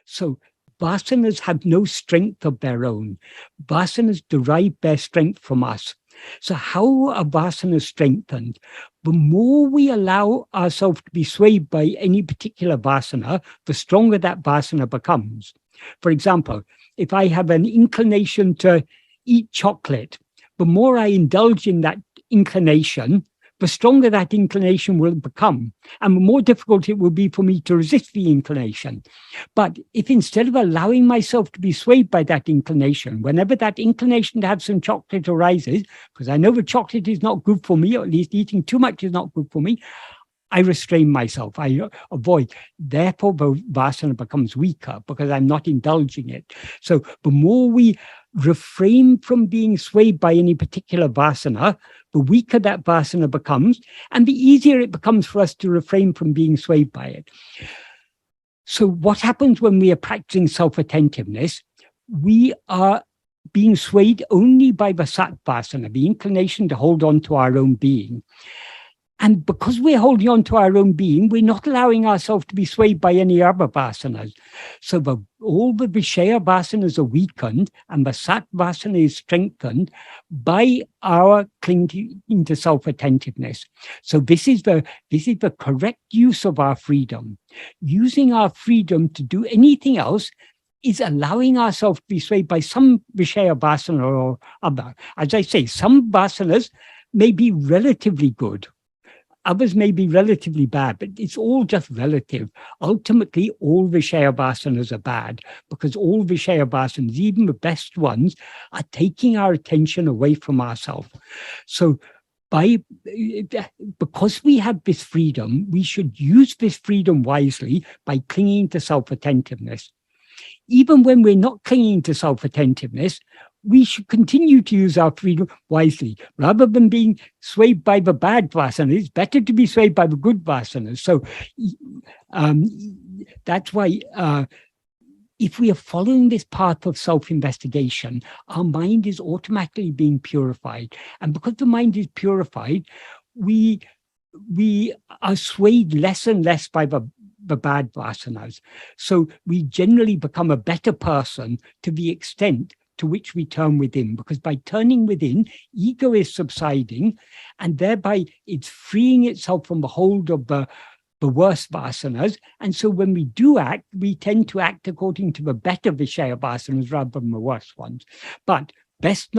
So vasanas have no strength of their own. Vasanas derive their strength from us. So how are vasanas strengthened? The more we allow ourselves to be swayed by any particular vasana, the stronger that vasana becomes. For example, if I have an inclination to eat chocolate, the more I indulge in that inclination, the stronger that inclination will become, and the more difficult it will be for me to resist the inclination. But if instead of allowing myself to be swayed by that inclination, whenever that inclination to have some chocolate arises, because I know the chocolate is not good for me, or at least eating too much is not good for me, I restrain myself, I avoid. Therefore, the vasana becomes weaker because I'm not indulging it. So the more we refrain from being swayed by any particular vasana, the weaker that vasana becomes, and the easier it becomes for us to refrain from being swayed by it. So what happens when we are practicing self-attentiveness? We are being swayed only by the sat vasana, the inclination to hold on to our own being. And because we're holding on to our own being, we're not allowing ourselves to be swayed by any other vasanas. So all the viṣaya-vāsanās are weakened and the sat vasana is strengthened by our clinging to self-attentiveness. So this is the correct use of our freedom. Using our freedom to do anything else is allowing ourselves to be swayed by some viṣaya-vāsana or other. As I say, some vasanas may be relatively good. Others may be relatively bad, but it's all just relative. Ultimately, all viṣaya-vāsanās are bad because all viṣaya-vāsanās, even the best ones, are taking our attention away from ourselves. So because we have this freedom, we should use this freedom wisely by clinging to self-attentiveness. Even when we're not clinging to self-attentiveness, we should continue to use our freedom wisely. Rather than being swayed by the bad vasanas, it's better to be swayed by the good vasanas. So that's why if we are following this path of self-investigation, our mind is automatically being purified. And because the mind is purified, we are swayed less and less by the bad vasanas. So we generally become a better person to the extent to which we turn within, because by turning within, ego is subsiding, and thereby it's freeing itself from the hold of the worst vasanas. And so when we do act, we tend to act according to the better viṣaya-vāsanās rather than the worst ones. But best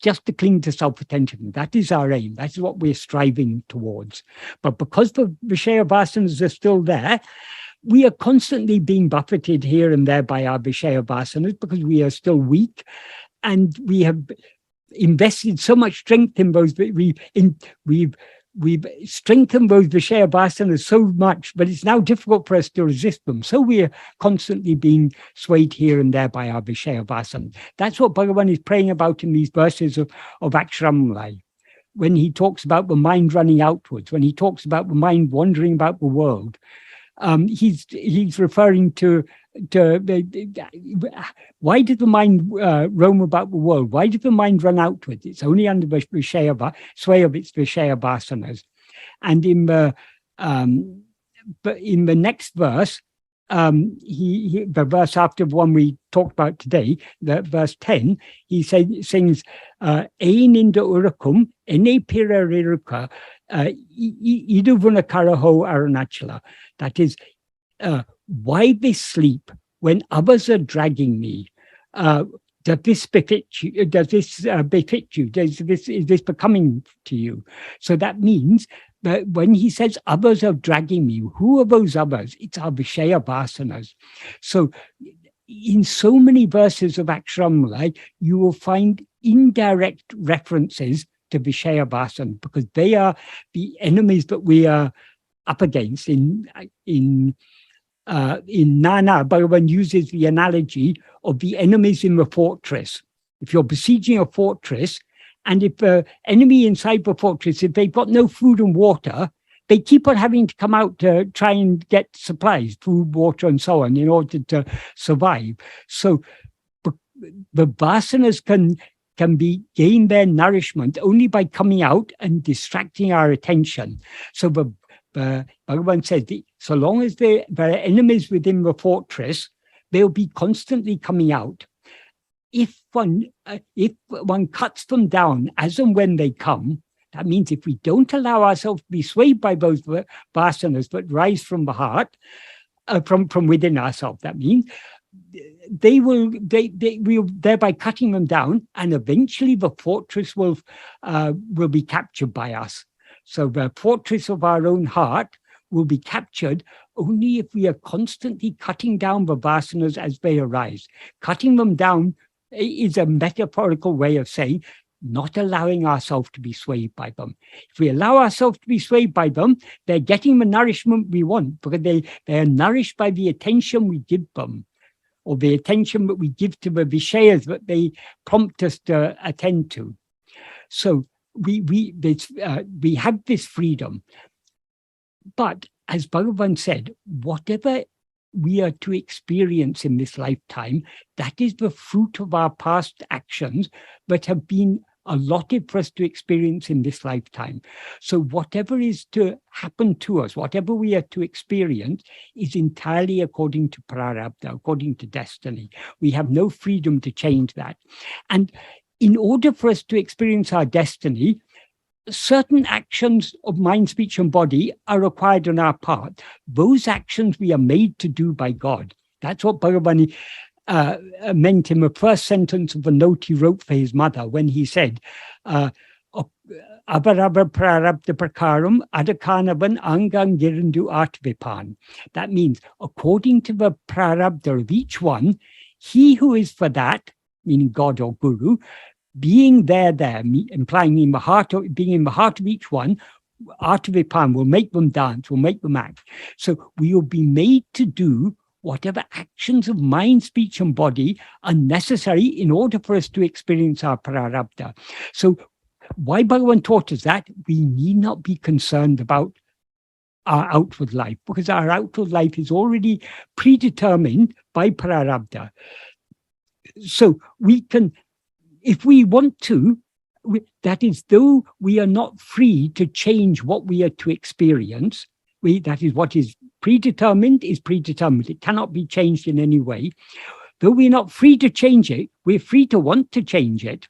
just to cling to self-attentiveness. That is our aim. That is what we're striving towards. But because the viṣaya-vāsanās are still there, we are constantly being buffeted here and there by our viṣaya-vāsanās because we are still weak, and we have invested so much strength in those. We've strengthened those viṣaya-vāsanās so much, but it's now difficult for us to resist them. So we are constantly being swayed here and there by our viṣaya-vāsanās. That's what Bhagavan is praying about in these verses of Akṣaramaṇamālai. When he talks about the mind running outwards, when he talks about the mind wandering about the world, he's referring to why did the mind roam about the world? Why did the mind run outwards? It's only under the sway of its viṣaya-vāsanās. And in the next verse, the verse after the one we talked about today, verse 10, he sings, "Eininda urakum ene pira riruka iduvunakaraho Aruṇācala." That is, why this sleep when others are dragging me? Does this befit you? Does this befit you? Is this becoming to you? So that means that when he says others are dragging me, who are those others? It's our viṣaya-vāsanās. So in so many verses of Akṣaramaṇamālai, you will find indirect references to viṣaya-vāsanās because they are the enemies that we are up against. In Nana, Bhagavan uses the analogy of the enemies in the fortress. If you're besieging a fortress, and if the enemy inside the fortress, if they've got no food and water, they keep on having to come out to try and get supplies, food, water, and so on, in order to survive. So the vasanas can gain their nourishment only by coming out and distracting our attention. So the Bhagavan says, so long as there are enemies within the fortress, they'll be constantly coming out. If one cuts them down as and when they come, that means if we don't allow ourselves to be swayed by those vasanas that rise from the heart, from within ourselves, that means they will thereby cutting them down, and eventually the fortress will be captured by us. So the fortress of our own heart will be captured only if we are constantly cutting down the vasanas as they arise. Cutting them down is a metaphorical way of saying not allowing ourselves to be swayed by them. If we allow ourselves to be swayed by them, they're getting the nourishment we want, because they are nourished by the attention we give them, or the attention that we give to the viṣayas that they prompt us to attend to. So we have this freedom. But as Bhagavan said, whatever we are to experience in this lifetime, that is the fruit of our past actions that have been allotted for us to experience in this lifetime. So whatever is to happen to us, whatever we are to experience, is entirely according to prarabdha, according to destiny. We have no freedom to change that. And in order for us to experience our destiny, certain actions of mind, speech, and body are required on our part. Those actions we are made to do by God. That's what Bhagavan meant in the first sentence of the note he wrote for his mother, when he said, Avarava prarabdha prakaram adakanavan angang girindu atvipan. That means, according to the prarabdha of each one, he who is for that, meaning God or Guru, being there, implying in the heart of, being in the heart of each one, Artavipan will make them dance, will make them act. So we will be made to do whatever actions of mind, speech, and body are necessary in order for us to experience our prarabdha. So why Bhagavan taught us that? We need not be concerned about our outward life, because our outward life is already predetermined by prarabdha. So we can, if we want to, that is, though we are not free to change what we are to experience, that is, what is predetermined is predetermined. It cannot be changed in any way. Though we're not free to change it, we're free to want to change it.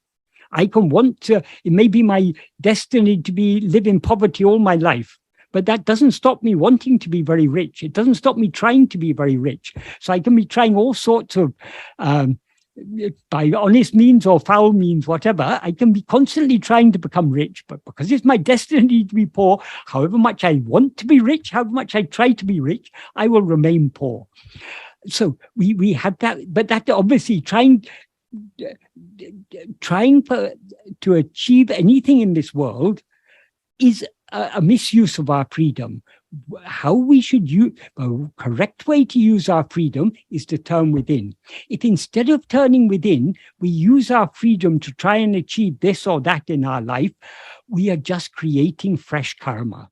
I can want to, it may be my destiny to live in poverty all my life, but that doesn't stop me wanting to be very rich. It doesn't stop me trying to be very rich. So I can be trying all sorts of, by honest means or foul means, whatever, I can be constantly trying to become rich. But because it's my destiny to be poor, however much I want to be rich, however much I try to be rich, I will remain poor. So we have that, but that obviously trying to achieve anything in this world is a misuse of our freedom. How we should use, the correct way to use our freedom is to turn within. If instead of turning within, we use our freedom to try and achieve this or that in our life, we are just creating fresh karma.